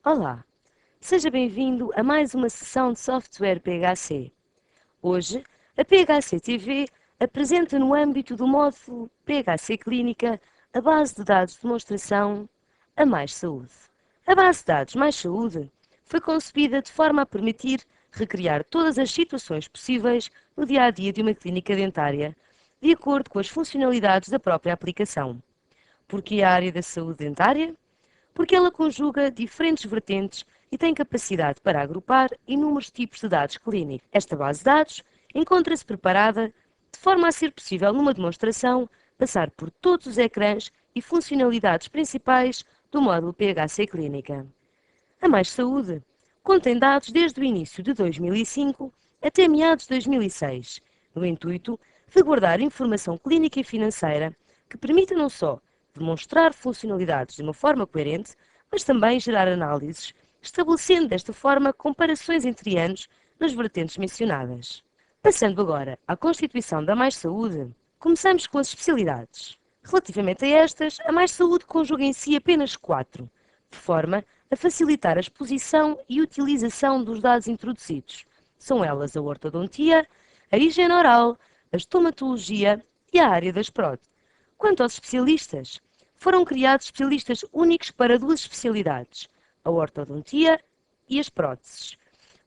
Olá, seja bem-vindo a mais uma sessão de software PHC. Hoje, a PHC TV apresenta no âmbito do módulo PHC Clínica a base de dados de demonstração A Mais Saúde. A base de dados Mais Saúde foi concebida de forma a permitir recriar todas as situações possíveis no dia-a-dia de uma clínica dentária, de acordo com as funcionalidades da própria aplicação. Porquê a área da saúde dentária? Porque ela conjuga diferentes vertentes e tem capacidade para agrupar inúmeros tipos de dados clínicos. Esta base de dados encontra-se preparada de forma a ser possível, numa demonstração, passar por todos os ecrãs e funcionalidades principais do módulo PHC Clínica. A Mais Saúde contém dados desde o início de 2005 até meados de 2006, no intuito de guardar informação clínica e financeira que permita não só demonstrar funcionalidades de uma forma coerente, mas também gerar análises, estabelecendo desta forma comparações entre anos nas vertentes mencionadas. Passando agora à constituição da Mais Saúde, começamos com as especialidades. Relativamente a estas, a Mais Saúde conjuga em si apenas 4, de forma a facilitar a exposição e utilização dos dados introduzidos. São elas a ortodontia, a higiene oral, a estomatologia e a área das próteses. Quanto aos especialistas, foram criados especialistas únicos para duas especialidades, a ortodontia e as próteses,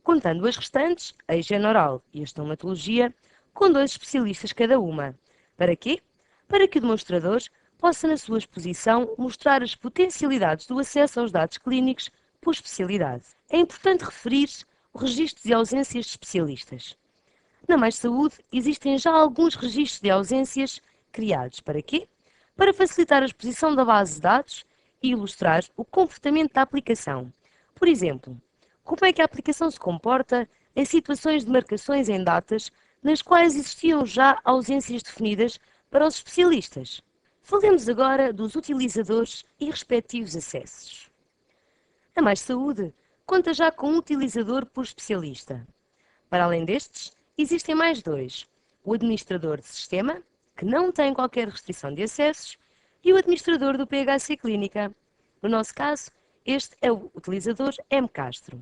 contando as restantes, a higiene oral e a estomatologia, com 2 especialistas cada uma. Para quê? Para que o demonstrador possa, na sua exposição, mostrar as potencialidades do acesso aos dados clínicos por especialidade. É importante referir os registros de ausências de especialistas. Na Mais Saúde, existem já alguns registros de ausências criados. Para quê? Para facilitar a exposição da base de dados e ilustrar o comportamento da aplicação. Por exemplo, como é que a aplicação se comporta em situações de marcações em datas nas quais existiam já ausências definidas para os especialistas. Falemos agora dos utilizadores e respectivos acessos. A Mais Saúde conta já com um utilizador por especialista. Para além destes, existem mais 2, o administrador de sistema, que não tem qualquer restrição de acessos, e o administrador do PHC Clínica. No nosso caso, este é o utilizador M. Castro.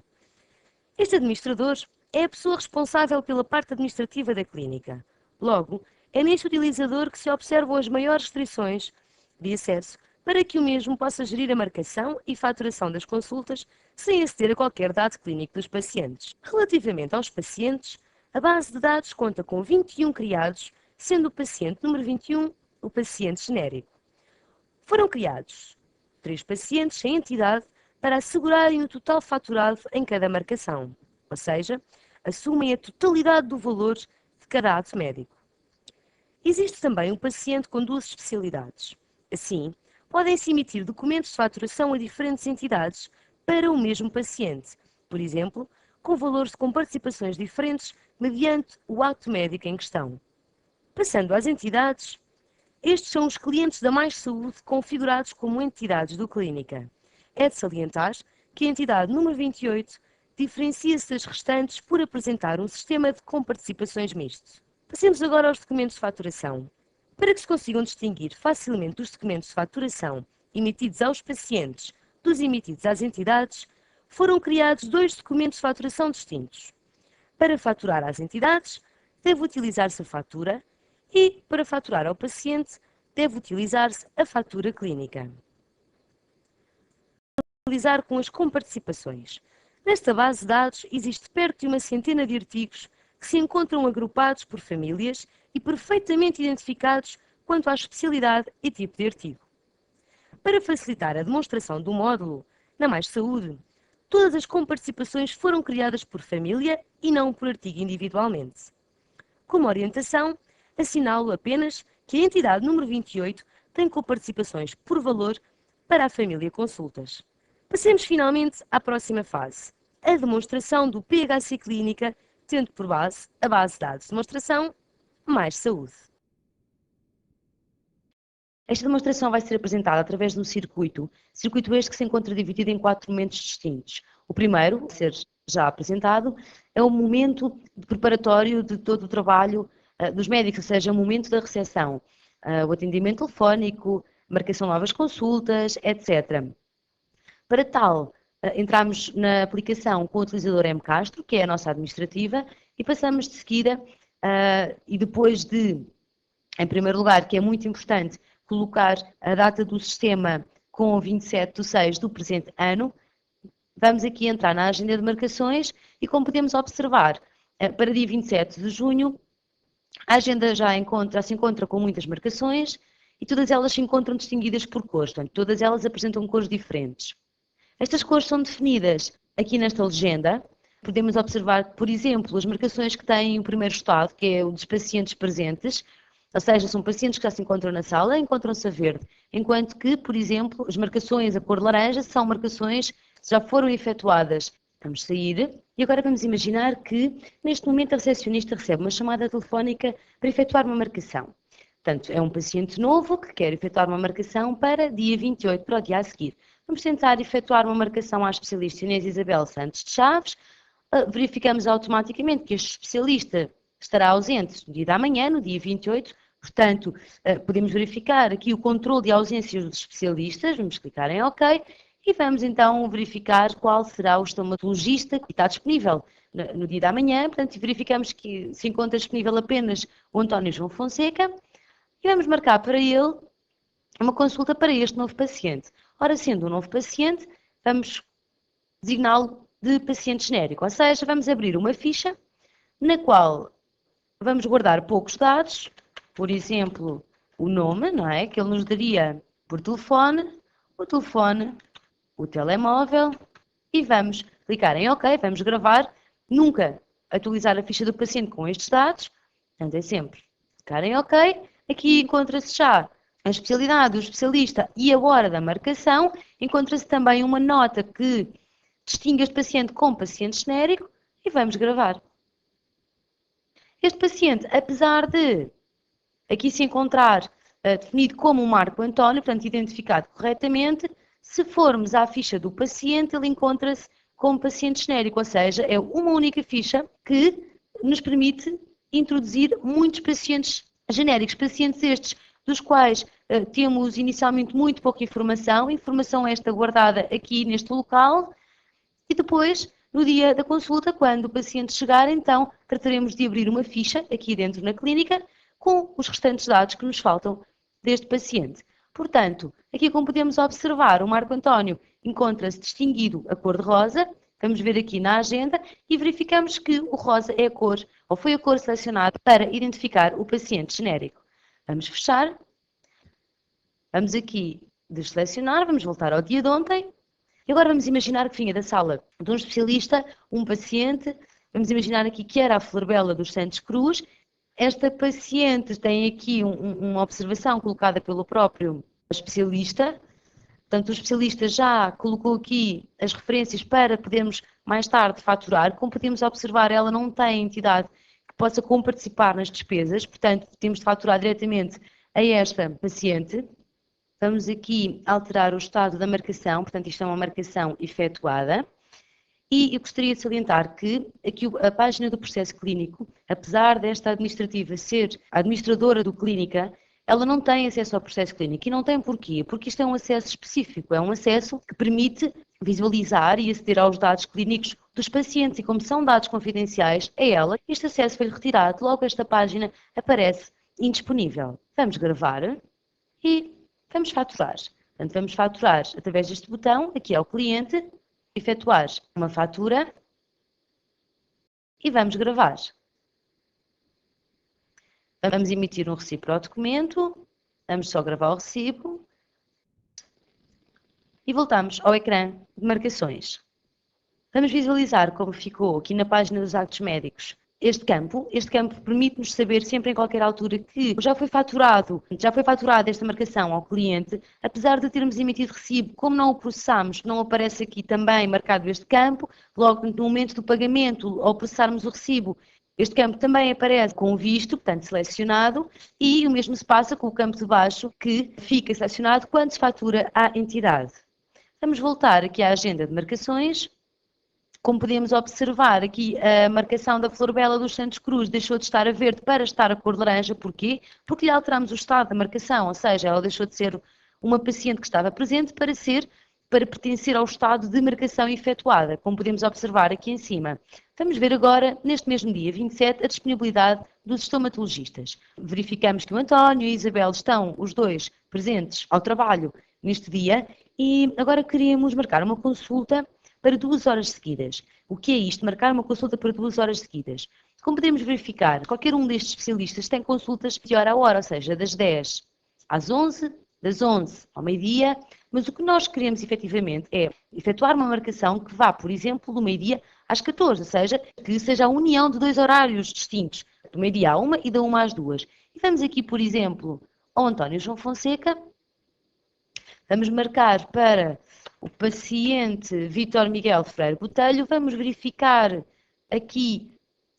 Este administrador é a pessoa responsável pela parte administrativa da clínica. Logo, é neste utilizador que se observam as maiores restrições de acesso para que o mesmo possa gerir a marcação e faturação das consultas sem aceder a qualquer dado clínico dos pacientes. Relativamente aos pacientes, a base de dados conta com 21 criados, sendo o paciente número 21 o paciente genérico. Foram criados 3 pacientes sem entidade para assegurarem o total faturado em cada marcação, ou seja, assumem a totalidade do valor de cada ato médico. Existe também um paciente com 2 especialidades. Assim, podem-se emitir documentos de faturação a diferentes entidades para o mesmo paciente, por exemplo, com valores com participações diferentes mediante o ato médico em questão. Passando às entidades, estes são os clientes da Mais Saúde configurados como entidades do Clínica. É de salientar que a entidade número 28 diferencia-se das restantes por apresentar um sistema de comparticipações misto. Passemos agora aos documentos de faturação. Para que se consigam distinguir facilmente os documentos de faturação emitidos aos pacientes dos emitidos às entidades, foram criados 2 documentos de faturação distintos. Para faturar às entidades, deve utilizar-se a fatura e, para faturar ao paciente, deve utilizar-se a fatura clínica. Utilizar com as comparticipações. Nesta base de dados existe perto de uma centena de artigos que se encontram agrupados por famílias e perfeitamente identificados quanto à especialidade e tipo de artigo. Para facilitar a demonstração do módulo, na Mais Saúde, todas as comparticipações foram criadas por família e não por artigo individualmente. Como orientação, assinalo apenas que a entidade número 28 tem comparticipações por valor para a família consultas. Passemos finalmente à próxima fase, a demonstração do PHC Clínica, tendo por base a base de dados de demonstração Mais Saúde. Esta demonstração vai ser apresentada através de um circuito este que se encontra dividido em 4 momentos distintos. O primeiro, a ser já apresentado, é o momento preparatório de todo o trabalho dos médicos, ou seja, o momento da recepção, o atendimento telefónico, marcação de novas consultas, etc. Para tal entramos na aplicação com o utilizador mcastro, que é a nossa administrativa, e passamos de seguida, e depois de, em primeiro lugar, que é muito importante, colocar a data do sistema com 27/6 do presente ano, vamos aqui entrar na agenda de marcações e, como podemos observar, para dia 27 de junho, a agenda já se encontra com muitas marcações e todas elas se encontram distinguidas por cores, portanto, todas elas apresentam cores diferentes. Estas cores são definidas aqui nesta legenda. Podemos observar, por exemplo, as marcações que têm o primeiro estado, que é o dos pacientes presentes, ou seja, são pacientes que já se encontram na sala, encontram-se a verde, enquanto que, por exemplo, as marcações a cor laranja são marcações que já foram efetuadas. Vamos sair e agora vamos imaginar que, neste momento, a recepcionista recebe uma chamada telefónica para efetuar uma marcação. Portanto, é um paciente novo que quer efetuar uma marcação para dia 28, para o dia a seguir. Vamos tentar efetuar uma marcação à especialista Inês Isabel Santos de Chaves. Verificamos automaticamente que este especialista estará ausente no dia da manhã, no dia 28. Portanto, podemos verificar aqui o controle de ausências dos especialistas. Vamos clicar em OK. E vamos então verificar qual será o estomatologista que está disponível no dia da manhã. Portanto, verificamos que se encontra disponível apenas o António João Fonseca. E vamos marcar para ele uma consulta para este novo paciente. Ora, sendo um novo paciente, vamos designá-lo de paciente genérico, ou seja, vamos abrir uma ficha na qual vamos guardar poucos dados, por exemplo, o nome, não é? Que ele nos daria por telefone, o telemóvel, e vamos clicar em OK, vamos gravar, nunca atualizar a ficha do paciente com estes dados, portanto é sempre clicar em OK. Aqui encontra-se já a especialidade do especialista e a hora da marcação. Encontra-se também uma nota que distingue este paciente como paciente genérico e vamos gravar. Este paciente, apesar de aqui se encontrar definido como um Marco António, portanto identificado corretamente, se formos à ficha do paciente, ele encontra-se como paciente genérico, ou seja, é uma única ficha que nos permite introduzir muitos pacientes genéricos, pacientes estes dos quais temos inicialmente muito pouca informação esta guardada aqui neste local, e depois, no dia da consulta, quando o paciente chegar, então, trataremos de abrir uma ficha aqui dentro na clínica com os restantes dados que nos faltam deste paciente. Portanto, aqui como podemos observar, o Marco António encontra-se distinguido a cor de rosa. Vamos ver aqui na agenda e verificamos que o rosa é a cor, ou foi a cor selecionada para identificar o paciente genérico. Vamos fechar. Vamos aqui desselecionar, vamos voltar ao dia de ontem. E agora vamos imaginar que vinha da sala de um especialista, um paciente. Vamos imaginar aqui que era a Florbela dos Santos Cruz. Esta paciente tem aqui uma observação colocada pelo próprio especialista. Portanto, o especialista já colocou aqui as referências para podermos mais tarde faturar. Como podemos observar, ela não tem entidade que possa comparticipar nas despesas, portanto, temos de faturar diretamente a esta paciente. Vamos aqui alterar o estado da marcação, portanto, isto é uma marcação efetuada. E eu gostaria de salientar que aqui a página do processo clínico, apesar desta administrativa ser a administradora do clínica, ela não tem acesso ao processo clínico. E não tem porquê? Porque isto é um acesso específico, é um acesso que permite visualizar e aceder aos dados clínicos dos pacientes. E como são dados confidenciais a ela, este acesso foi retirado, logo esta página aparece indisponível. Vamos gravar e vamos faturar. Portanto, vamos faturar através deste botão, aqui ao cliente, efetuar uma fatura e vamos gravar. Vamos emitir um recibo para o documento, vamos só gravar o recibo e voltamos ao ecrã de marcações. Vamos visualizar como ficou aqui na página dos actos médicos este campo. Este campo permite-nos saber sempre em qualquer altura que já foi faturada esta marcação ao cliente, apesar de termos emitido recibo, como não o processamos, não aparece aqui também marcado este campo, logo no momento do pagamento, ao processarmos o recibo, este campo também aparece com o visto, portanto selecionado, e o mesmo se passa com o campo de baixo, que fica selecionado quando se fatura à entidade. Vamos voltar aqui à agenda de marcações. Como podemos observar aqui, a marcação da Florbela dos Santos Cruz deixou de estar a verde para estar a cor laranja. Porquê? Porque lhe alteramos o estado da marcação, ou seja, ela deixou de ser uma paciente que estava presente para ser para pertencer ao estado de marcação efetuada, como podemos observar aqui em cima. Vamos ver agora, neste mesmo dia 27, a disponibilidade dos estomatologistas. Verificamos que o António e a Isabel estão, os dois, presentes ao trabalho neste dia e agora queríamos marcar uma consulta para 2 horas seguidas. O que é isto? Marcar uma consulta para 2 horas seguidas. Como podemos verificar, qualquer um destes especialistas tem consultas de hora a hora, ou seja, das 10 às 11, das 11 ao meio-dia, mas o que nós queremos efetivamente é efetuar uma marcação que vá, por exemplo, do meio-dia às 14, ou seja, que seja a união de 2 horários distintos, do meio-dia à 1 e da 1 às 2. E vamos aqui, por exemplo, ao António João Fonseca, vamos marcar para o paciente Vítor Miguel Freire Botelho, vamos verificar aqui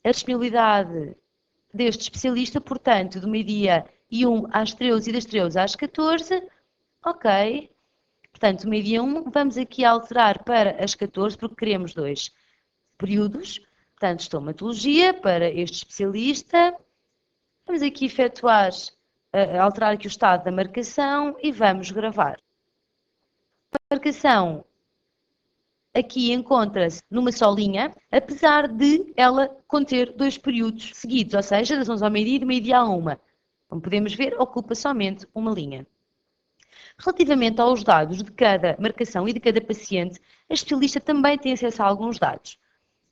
a disponibilidade deste especialista, portanto, do meio-dia e 1 às 13 e das 13 às 14, ok. Portanto, do meio-dia 1, vamos aqui alterar para as 14, porque queremos 2 períodos. Portanto, estomatologia para este especialista. Vamos aqui efetuar, alterar aqui o estado da marcação e vamos gravar. A marcação aqui encontra-se numa só linha, apesar de ela conter 2 períodos seguidos, ou seja, das 11 ao meio-dia e do meio-dia à 1. Como podemos ver, ocupa somente uma linha. Relativamente aos dados de cada marcação e de cada paciente, a especialista também tem acesso a alguns dados.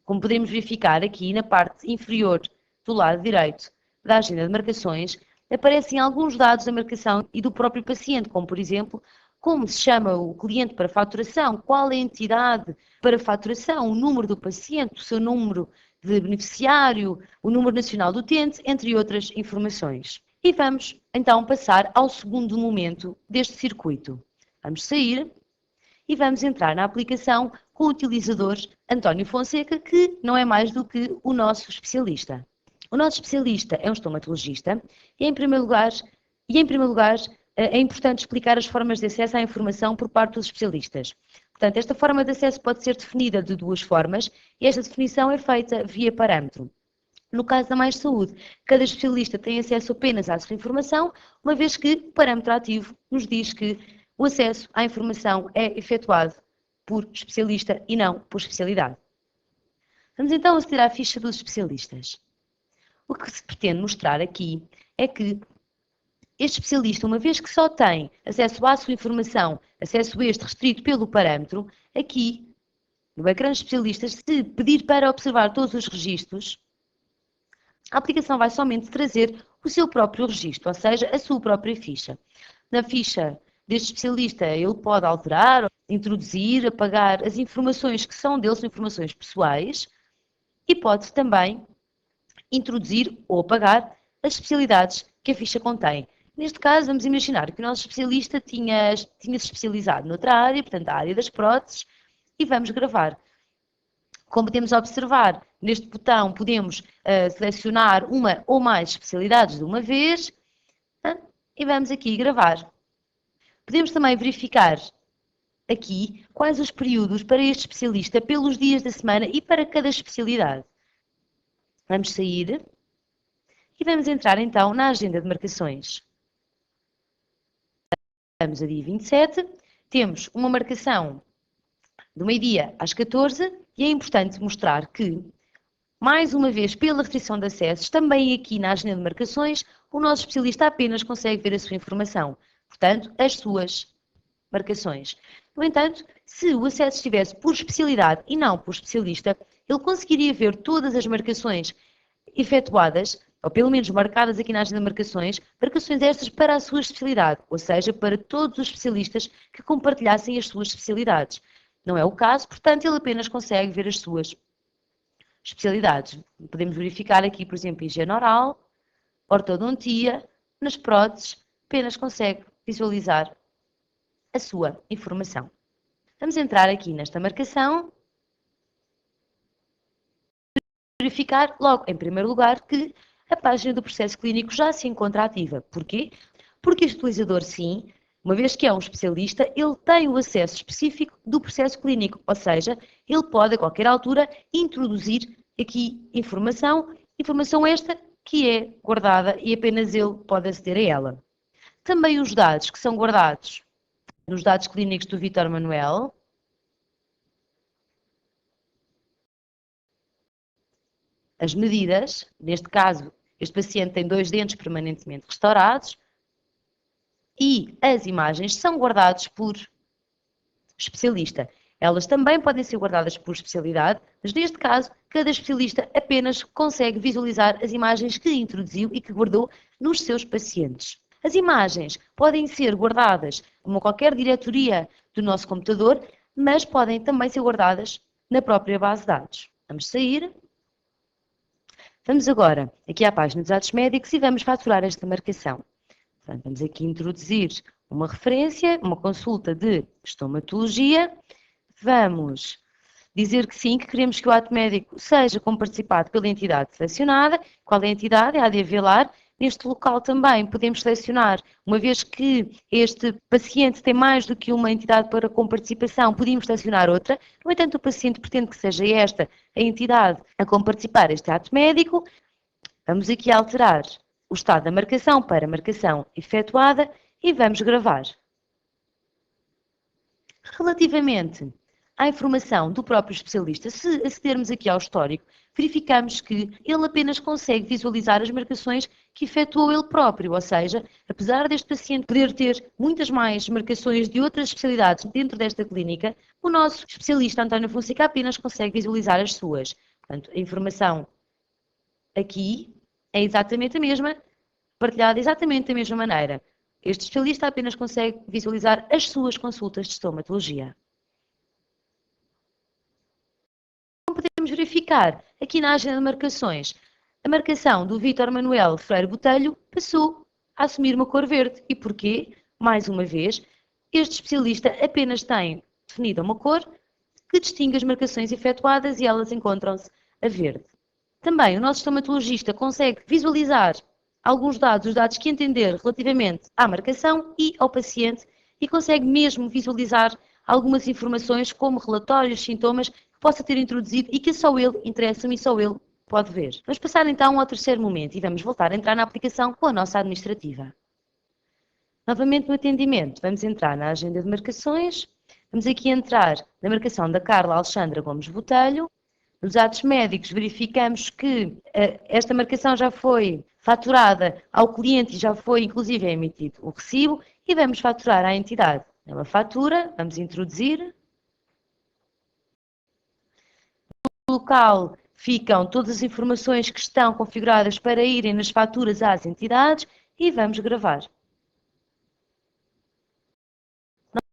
Como podemos verificar aqui na parte inferior do lado direito da agenda de marcações, aparecem alguns dados da marcação e do próprio paciente, como por exemplo, como se chama o cliente para faturação, qual é a entidade para faturação, o número do paciente, o seu número de beneficiário, o número nacional do utente, entre outras informações. E vamos então passar ao segundo momento deste circuito. Vamos sair e vamos entrar na aplicação com o utilizador António Fonseca, que não é mais do que o nosso especialista. O nosso especialista é um estomatologista e, em primeiro lugar, é importante explicar as formas de acesso à informação por parte dos especialistas. Portanto, esta forma de acesso pode ser definida de 2 formas e esta definição é feita via parâmetro. No caso da Mais Saúde, cada especialista tem acesso apenas à sua informação, uma vez que o parâmetro ativo nos diz que o acesso à informação é efetuado por especialista e não por especialidade. Vamos então aceder à ficha dos especialistas. O que se pretende mostrar aqui é que este especialista, uma vez que só tem acesso à sua informação, acesso este restrito pelo parâmetro, aqui no ecrã de especialistas, se pedir para observar todos os registros, a aplicação vai somente trazer o seu próprio registro, ou seja, a sua própria ficha. Na ficha deste especialista, ele pode alterar, introduzir, apagar as informações que são dele, são informações pessoais, e pode também introduzir ou apagar as especialidades que a ficha contém. Neste caso, vamos imaginar que o nosso especialista tinha-se especializado noutra área, portanto, a área das próteses, e vamos gravar. Como podemos observar, neste botão podemos selecionar uma ou mais especialidades de uma vez e vamos aqui gravar. Podemos também verificar aqui quais os períodos para este especialista pelos dias da semana e para cada especialidade. Vamos sair e vamos entrar então na agenda de marcações. Vamos a dia 27, temos uma marcação do meio-dia às 14 e é importante mostrar que, mais uma vez, pela restrição de acessos, também aqui na agenda de marcações, o nosso especialista apenas consegue ver a sua informação, portanto, as suas marcações. No entanto, se o acesso estivesse por especialidade e não por especialista, ele conseguiria ver todas as marcações efetuadas, ou pelo menos marcadas aqui na agenda de marcações estas para a sua especialidade, ou seja, para todos os especialistas que compartilhassem as suas especialidades. Não é o caso, portanto, ele apenas consegue ver as suas especialidades. Podemos verificar aqui, por exemplo, higiene oral, ortodontia, nas próteses, apenas consegue visualizar a sua informação. Vamos entrar aqui nesta marcação. Verificar logo, em primeiro lugar, que a página do processo clínico já se encontra ativa. Porquê? Porque este utilizador, sim, uma vez que é um especialista, ele tem o acesso específico do processo clínico, ou seja, ele pode a qualquer altura introduzir aqui informação esta que é guardada e apenas ele pode aceder a ela. Também os dados que são guardados nos dados clínicos do Vítor Manuel. As medidas, neste caso, este paciente tem 2 dentes permanentemente restaurados e as imagens são guardadas por especialista. Elas também podem ser guardadas por especialidade, mas neste caso, cada especialista apenas consegue visualizar as imagens que introduziu e que guardou nos seus pacientes. As imagens podem ser guardadas como qualquer diretoria do nosso computador, mas podem também ser guardadas na própria base de dados. Vamos sair. Vamos agora aqui à página dos dados médicos e vamos faturar esta marcação. Portanto, vamos aqui introduzir uma referência, uma consulta de estomatologia. Vamos dizer que sim, que queremos que o ato médico seja comparticipado pela entidade selecionada. Qual é a entidade? É a AD Avelar. Neste local também podemos selecionar, uma vez que este paciente tem mais do que uma entidade para comparticipação, podemos selecionar outra. No entanto, o paciente pretende que seja esta a entidade a comparticipar este ato médico. Vamos aqui alterar o estado da marcação para marcação efetuada e vamos gravar. Relativamente à informação do próprio especialista, se acedermos aqui ao histórico, verificamos que ele apenas consegue visualizar as marcações que efetuou ele próprio, ou seja, apesar deste paciente poder ter muitas mais marcações de outras especialidades dentro desta clínica, o nosso especialista António Fonseca apenas consegue visualizar as suas. Portanto, a informação aqui é exatamente a mesma, partilhada exatamente da mesma maneira. Este especialista apenas consegue visualizar as suas consultas de estomatologia. Podemos verificar aqui na agenda de marcações, a marcação do Vítor Manuel Freire Botelho passou a assumir uma cor verde. E porquê? Mais uma vez, este especialista apenas tem definida uma cor que distingue as marcações efetuadas e elas encontram-se a verde. Também o nosso estomatologista consegue visualizar alguns dados, os dados que entender relativamente à marcação e ao paciente, e consegue mesmo visualizar algumas informações como relatórios, sintomas que possa ter introduzido e que só ele interessa-me e só ele pode ver. Vamos passar então ao terceiro momento e vamos voltar a entrar na aplicação com a nossa administrativa. Novamente no atendimento, vamos entrar na agenda de marcações, vamos aqui entrar na marcação da Carla Alexandra Gomes Botelho. Nos atos médicos verificamos que esta marcação já foi faturada ao cliente e já foi inclusive emitido o recibo e vamos faturar à entidade. É uma fatura, vamos introduzir. No local ficam todas as informações que estão configuradas para irem nas faturas às entidades e vamos gravar.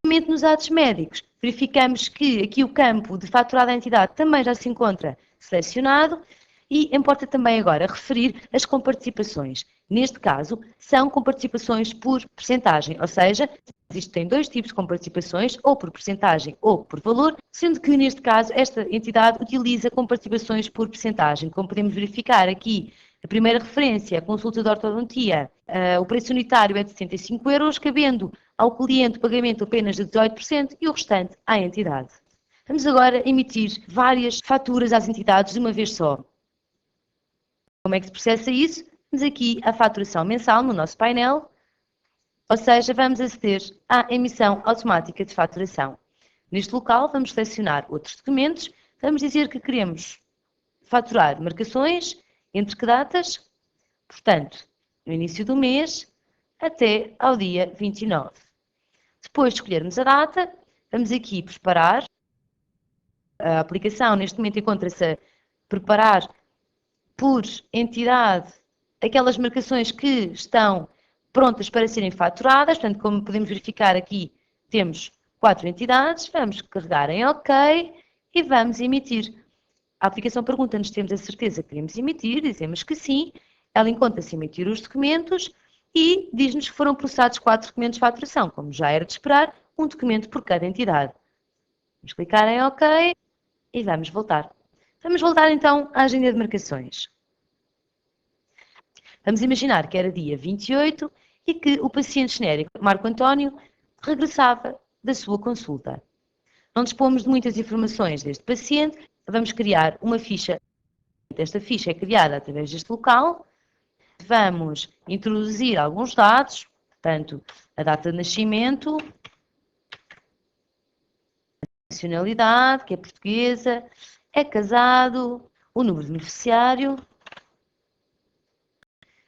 Novamente nos atos médicos, verificamos que aqui o campo de faturado à entidade também já se encontra selecionado e importa também agora referir as comparticipações. Neste caso, são comparticipações por percentagem, ou seja, existem 2 tipos de comparticipações, ou por percentagem ou por valor, sendo que neste caso esta entidade utiliza comparticipações por percentagem. Como podemos verificar aqui, a primeira referência, a consulta de ortodontia, o preço unitário é de 75 euros, cabendo ao cliente o pagamento apenas de 18% e o restante à entidade. Vamos agora emitir várias faturas às entidades de uma vez só. Como é que se processa isso? Vamos aqui à faturação mensal no nosso painel, ou seja, vamos aceder à emissão automática de faturação. Neste local vamos selecionar outros documentos, vamos dizer que queremos faturar marcações, entre que datas? Portanto, no início do mês até ao dia 29. Depois de escolhermos a data, vamos aqui preparar. A aplicação neste momento encontra-se a preparar por entidade aquelas marcações que estão prontas para serem faturadas. Portanto, como podemos verificar aqui, temos 4 entidades. Vamos carregar em OK e vamos emitir. A aplicação pergunta-nos se temos a certeza que queremos emitir, dizemos que sim. Ela encontra-se a emitir os documentos e diz-nos que foram processados 4 documentos de faturação. Como já era de esperar, um documento por cada entidade. Vamos clicar em OK e vamos voltar. Vamos voltar então à agenda de marcações. Vamos imaginar que era dia 28 e que o paciente genérico Marco António regressava da sua consulta. Não dispomos de muitas informações deste paciente, vamos criar uma ficha. Esta ficha é criada através deste local. Vamos introduzir alguns dados, portanto, a data de nascimento, nacionalidade, que é portuguesa, é casado, o número de beneficiário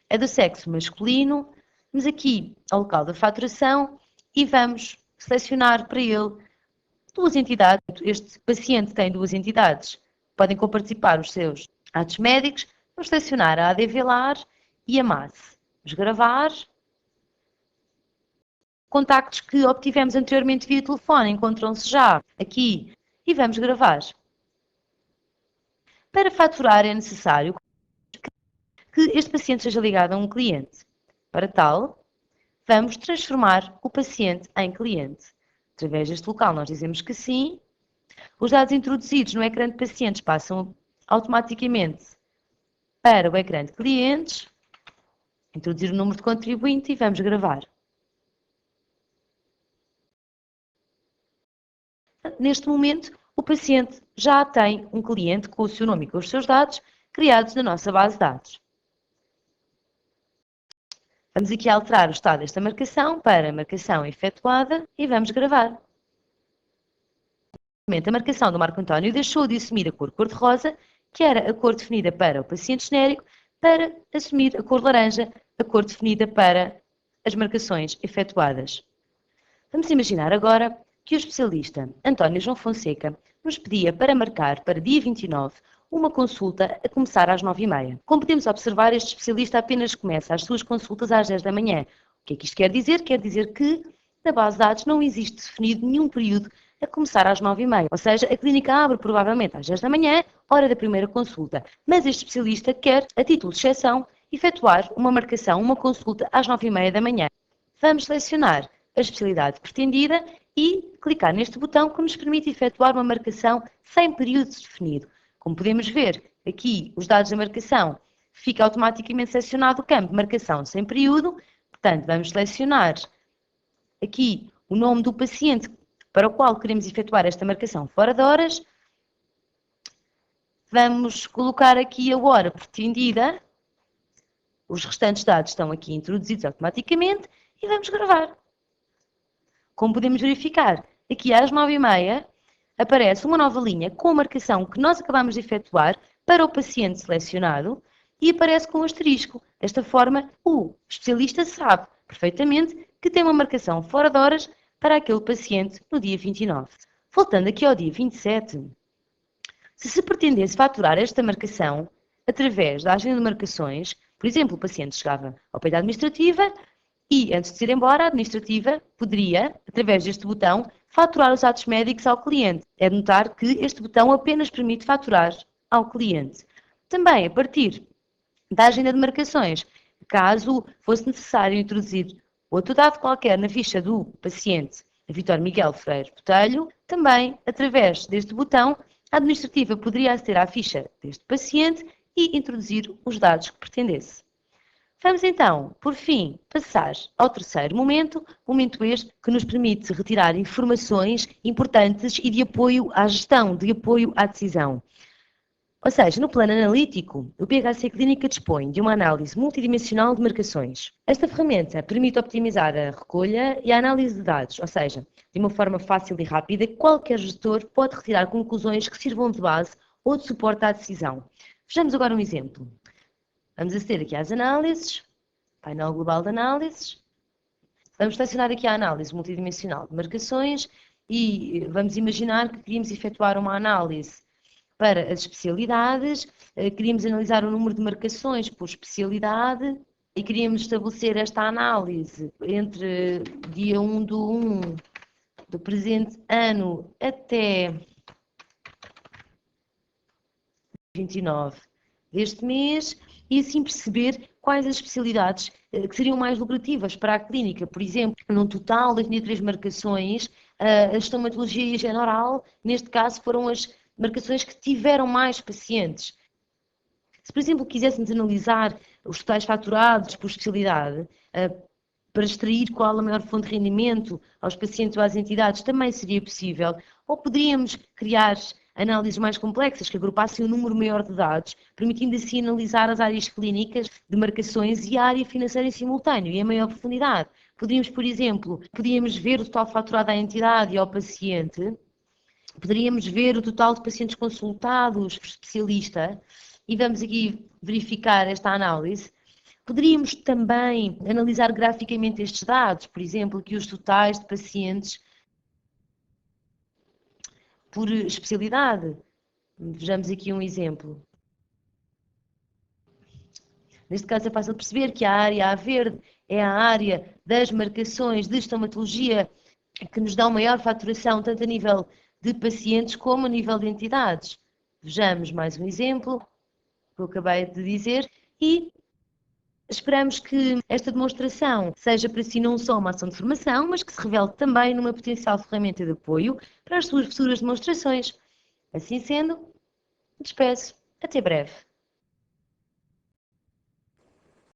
é do sexo masculino. Vamos aqui ao local da faturação e vamos selecionar para ele duas entidades. Este paciente tem duas entidades. Podem coparticipar os seus atos médicos. Vamos selecionar a AD Velar e a MAS. Vamos gravar. Contactos que obtivemos anteriormente via telefone encontram-se já aqui e vamos gravar. Para faturar é necessário que este paciente seja ligado a um cliente. Para tal, vamos transformar o paciente em cliente. Através deste local nós dizemos que sim. Os dados introduzidos no ecrã de pacientes passam automaticamente para o ecrã de clientes. Introduzir o número de contribuinte e vamos gravar. Neste momento, o paciente já tem um cliente com o seu nome e com os seus dados criados na nossa base de dados. Vamos aqui alterar o estado desta marcação para marcação efetuada e vamos gravar. A marcação do Marco António deixou de assumir a cor cor-de-rosa, que era a cor definida para o paciente genérico, para assumir a cor laranja, a cor definida para as marcações efetuadas. Vamos imaginar agora que o especialista António João Fonseca nos pedia para marcar para dia 29 uma consulta a começar às 9h30. Como podemos observar, este especialista apenas começa as suas consultas às 10 da manhã. O que é que isto quer dizer? Quer dizer que na base de dados não existe definido nenhum período a começar às 9h30. Ou seja, a clínica abre provavelmente às 10 da manhã, hora da primeira consulta. Mas este especialista quer, a título de exceção, efetuar uma marcação, uma consulta às 9h30 da manhã. Vamos selecionar a especialidade pretendida e clicar neste botão que nos permite efetuar uma marcação sem período definido. Como podemos ver, aqui os dados da marcação fica automaticamente selecionado o campo marcação sem período. Portanto, vamos selecionar aqui o nome do paciente para o qual queremos efetuar esta marcação fora de horas. Vamos colocar aqui a hora pretendida. Os restantes dados estão aqui introduzidos automaticamente e vamos gravar. Como podemos verificar, aqui às 9h30 aparece uma nova linha com a marcação que nós acabamos de efetuar para o paciente selecionado e aparece com um asterisco. Desta forma, o especialista sabe perfeitamente que tem uma marcação fora de horas para aquele paciente no dia 29. Voltando aqui ao dia 27, se pretendesse faturar esta marcação através da agenda de marcações, por exemplo, o paciente chegava ao pé da administrativa e, antes de ir embora, a administrativa poderia, através deste botão, faturar os atos médicos ao cliente. É de notar que este botão apenas permite faturar ao cliente. Também, a partir da agenda de marcações, caso fosse necessário introduzir outro dado qualquer na ficha do paciente Vítor Miguel Freire Botelho, também, através deste botão, a administrativa poderia aceder à ficha deste paciente e introduzir os dados que pretendesse. Vamos então, por fim, passar ao terceiro momento este que nos permite retirar informações importantes e de apoio à gestão, de apoio à decisão. Ou seja, no plano analítico, o PHC Clínica dispõe de uma análise multidimensional de marcações. Esta ferramenta permite optimizar a recolha e a análise de dados, ou seja, de uma forma fácil e rápida, qualquer gestor pode retirar conclusões que sirvam de base ou de suporte à decisão. Vejamos agora um exemplo. Vamos aceder aqui às análises, painel global de análises. Vamos selecionar aqui a análise multidimensional de marcações e vamos imaginar que queríamos efetuar uma análise para as especialidades, queríamos analisar o número de marcações por especialidade e queríamos estabelecer esta análise entre dia 1/1 do presente ano até 29 deste mês e assim perceber quais as especialidades que seriam mais lucrativas para a clínica. Por exemplo, num total de 23 marcações, a estomatologia e a higiene oral, neste caso, foram as marcações que tiveram mais pacientes. Se, por exemplo, quiséssemos analisar os totais faturados por especialidade, para extrair qual a maior fonte de rendimento aos pacientes ou às entidades, também seria possível. Ou poderíamos criar análises mais complexas, que agrupassem um número maior de dados, permitindo assim analisar as áreas clínicas de marcações e a área financeira em simultâneo e em maior profundidade. Poderíamos, por exemplo, ver o total faturado à entidade e ao paciente Poderíamos ver o total de pacientes consultados por especialista e vamos aqui verificar esta análise. Poderíamos também analisar graficamente estes dados, por exemplo, aqui os totais de pacientes por especialidade. Vejamos aqui um exemplo. Neste caso é fácil perceber que a área a verde é a área das marcações de estomatologia que nos dá uma maior faturação, tanto a nível de pacientes como a nível de entidades. Vejamos mais um exemplo, que eu acabei de dizer, e esperamos que esta demonstração seja para si não só uma ação de formação, mas que se revele também numa potencial ferramenta de apoio para as suas futuras demonstrações. Assim sendo, despeço. Até breve.